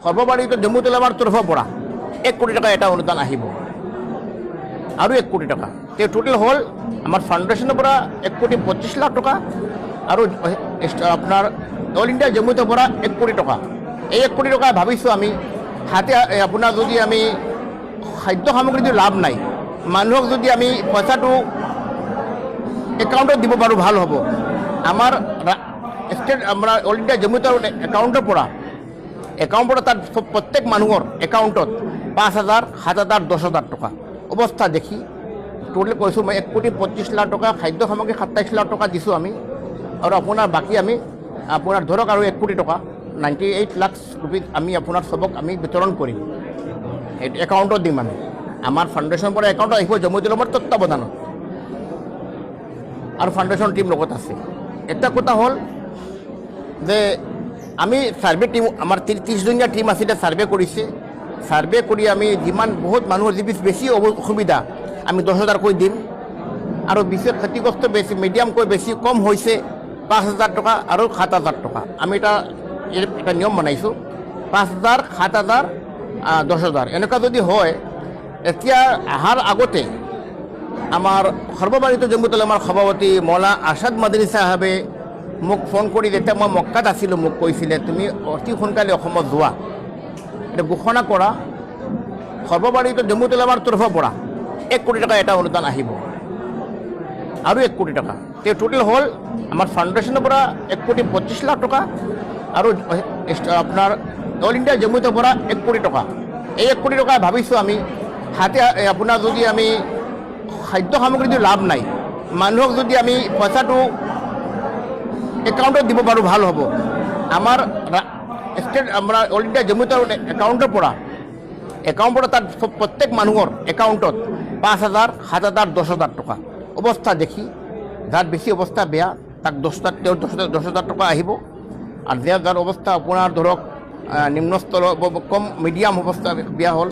সৰ্ববাড়িত জম্মু তুলামাৰ তৰফৰ পৰা 1 কোটি টাকা এটা অনুদান আহিব আৰু 1 কোটি টাকা তে টোটাল হল আমাৰ ফাউণ্ডেশ্যনৰ পৰা 1 কোটি 25 লাখ টকা আৰু আপোনাৰ অল ইণ্ডিয়া জম্মুৰ পৰা 1 কোটি টকা এই 1 কোটি টকা ভাবিছোঁ আমি হাতে আপোনাৰ যদি আমি খাদ্য সামগ্ৰী যদি লাভ নাই মানুহক যদি আমি পইচাটো একাউণ্টত দিব পাৰোঁ ভাল হ'ব আমাৰ ষ্টেট আমাৰ অল ইণ্ডিয়া জম্মুৰ একাউণ্টৰ পৰা তাত প্ৰত্যেক মানুহৰ একাউণ্টত 5,000, 7,000, 10,000 টকা অৱস্থা দেখি টোটেল কৈছোঁ মই 1 কোটি 25 লাখ টকা খাদ্য সামগ্ৰী 27 লাখ টকা দিছোঁ আমি আৰু আপোনাৰ বাকী আমি আপোনাৰ ধৰক আৰু 1 কোটি টকা 98 লাখ ৰুপিজ আমি আপোনাৰ চবক আমি বিতৰণ কৰিম এইটো একাউণ্টত দিম আমি আমাৰ ফাউণ্ডেশ্যনৰ পৰা একাউণ্টত আহিব জম্মু তুলামাৰ তত্ত্বাৱধানত আৰু ফাউণ্ডেশ্যন টিম লগত আছে এটা কথা হ'ল যে আমি সার্ভে টিম আমার 30জনীয়া টিম আছিলে সার্ভে কৰিছে সাৰ্ভে কৰি আমি যিমান বহুত মানুহৰ যি বেছি অসুবিধা আমি 10,000 কৈ দিম আৰু বিশেষ ক্ষতিগ্ৰস্ত বেছি মিডিয়ামকৈ বেছি কম হৈছে 5,000 টকা আৰু 7,000 টকা আমি এটা নিয়ম বনাইছোঁ 5,000, 7,000, 10,000 এনেকুৱা যদি হয় এতিয়া অহাৰ আগতে আমাৰ সৰ্বভাৰতীয় জম্মু তুলামাৰ সভাপতি মৌলানা আৰশ্বাদ মাদানী সাহেবে মোক ফোন কৰি যেতিয়া মই মক্কাত আছিলোঁ মোক কৈছিলে তুমি অতি সোনকালে অসমত যোৱা এটা ঘোষণা কৰা সৰ্বভাৰতীয় জম্মু তুলামাৰ তৰফৰ পৰা 1 কোটি টাকা এটা অনুদান আহিব আৰু 1 কোটি টাকা তে টোটেল হল আমাৰ ফাউণ্ডেশ্যনৰ পৰা 1 কোটি 25 লাখ টকা আৰু আপোনাৰ অল ইণ্ডিয়া জম্মুৰ পৰা 1 কোটি টকা এই 1 কোটি টকা ভাবিছোঁ আমি হাতে আপোনাৰ যদি আমি খাদ্য সামগ্ৰী যদি লাভ নাই মানুহক যদি আমি পইচাটো একাউণ্টত দিব পাৰোঁ ভাল হ'ব আমাৰ ষ্টেট আমাৰ অল ইণ্ডিয়া জম্মুৰ একাউণ্টৰ পৰা তাত প্ৰত্যেক মানুহৰ একাউণ্টত 5,000, 7,000, 10,000 টকা অৱস্থা দেখি যাৰ বেছি অৱস্থা বেয়া তাক 10,000 টকা আহিব আৰু যাৰ অৱস্থা আপোনাৰ ধৰক নিম্নস্তৰ কম মিডিয়াম অৱস্থা বেয়া হ'ল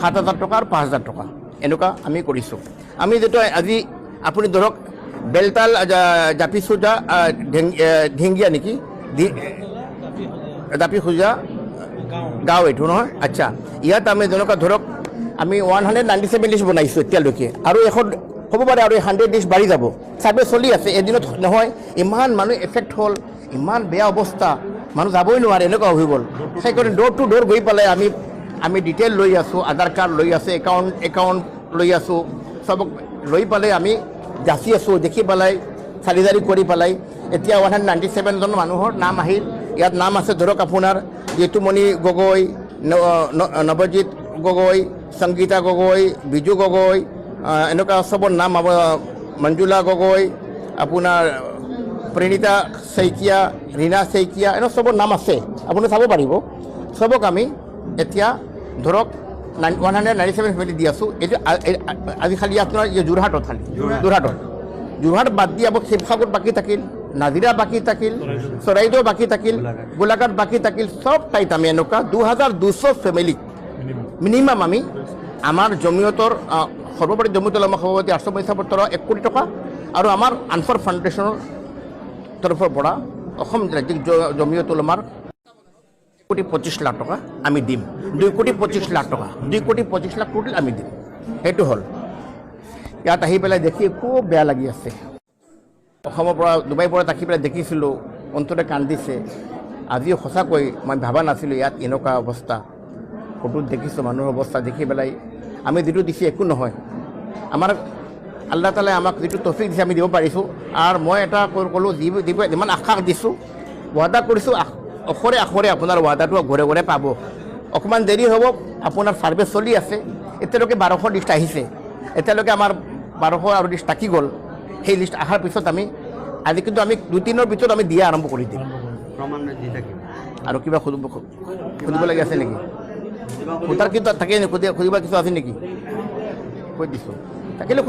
7,000 টকা আৰু 5,000 টকা এনেকুৱা আমি কৰিছোঁ আমি যিটো আজি আপুনি ধৰক বেলতাল জাপিসুজা ঢেঙ্গিয়া নেকি জাপিসুজা গাঁও এইটো নহয় আচ্ছা ইয়াত আমি যেনেকুৱা ধৰক আমি 197 লিষ্ট বনাইছোঁ এতিয়ালৈকে আৰু এখন হ'ব পাৰে আৰু 100 লিষ্ট বাঢ়ি যাব চাৰ্ভে চলি আছে এদিনত নহয় ইমান মানুহ এফেক্ট হ'ল ইমান বেয়া অৱস্থা মানুহ যাবই নোৱাৰে এনেকুৱা হৈ গ'ল সেইকাৰণে ডোৰ টু ডোৰ গৈ পেলাই আমি ডিটেইল লৈ আছোঁ আধাৰ কাৰ্ড লৈ আছে একাউণ্ট লৈ আছোঁ চবক লৈ পেলাই আমি যাচি আছোঁ দেখি পেলাই চাৰিজাৰি কৰি পেলাই এতিয়া 197জন মানুহৰ নাম আহিল ইয়াত নাম আছে ধৰক আপোনাৰ ঋতুমণি গগৈ নৱজিত গগৈ সংগীতা গগৈ বিজু গগৈ এনেকুৱা চবৰ নাম মঞ্জুলা গগৈ আপোনাৰ প্ৰণীতা শইকীয়া ৰীনা শইকীয়া এনে চবৰ নাম আছে আপুনি চাব পাৰিব চবক আমি এতিয়া ধৰক 197 ফেমিলি দি আছোঁ এইটো আজি খালি আপোনাৰ যোৰহাটত যোৰহাট বাদ দি আকৌ শিৱসাগৰ বাকী থাকিল নাজিৰা বাকী থাকিল চৰাইদেউ বাকী থাকিল গোলাঘাট বাকী থাকিল চব ঠাইত আমি এনেকুৱা 2,200 ফেমিলিক মিনিমাম আমি আমাৰ জমিয়তৰ সৰ্বভাৰতীয় জম্মু তুলামা সভাপতি আৰশ্বাদ মাদানী সাহেবৰ তৰফৰ 1 কোটি টকা আৰু আমাৰ আনফাৰ ফাউণ্ডেশ্যনৰ তৰফৰ পৰা অসম ৰাজ্যিক জমিয়ত উলামাৰ 1 কোটি 25 লাখ টকা আমি দিম 2 কোটি 25 লাখ টকা 2 কোটি 25 লাখ টোটেল আমি দিম সেইটো হ'ল ইয়াত আহি পেলাই দেখি খুব বেয়া লাগি আছে অসমৰ পৰা ডুবাইৰ পৰা থাকি পেলাই দেখিছিলোঁ অন্তৰে কান্দিছে আজিও সঁচাকৈ মই ভাবা নাছিলোঁ ইয়াত এনেকুৱা অৱস্থা ফটোত দেখিছোঁ মানুহৰ অৱস্থা দেখি পেলাই আমি যিটো দিছোঁ একো নহয় আমাৰ আল্লাহ তালাই আমাক যিটো তৌফিক দিছে আমি দিব পাৰিছোঁ আৰু মই এটা ক'লোঁ যিমান আশা দিছোঁ ৱাদা কৰিছোঁ অখৰে আপোনাৰ ৱাদাটো ঘৰে ঘৰে পাব অকণমান দেৰি হ'ব আপোনাৰ ছাৰ্ভে চলি আছে এতিয়ালৈকে 1,200 লিষ্ট আহিছে এতিয়ালৈকে আমাৰ 1,200 আৰু লিষ্ট থাকি গ'ল সেই লিষ্ট অহাৰ পিছত আজি কিন্তু আমি 2-3 দিনৰ ভিতৰত আমি দিয়া আৰম্ভ কৰি দিম আৰু কিবা সুধিবলগীয়া আছে নেকি সোধাৰ কিন্তু থাকে খুদিব কিছু আছে নেকি কৈ দিছোঁ থাকিলে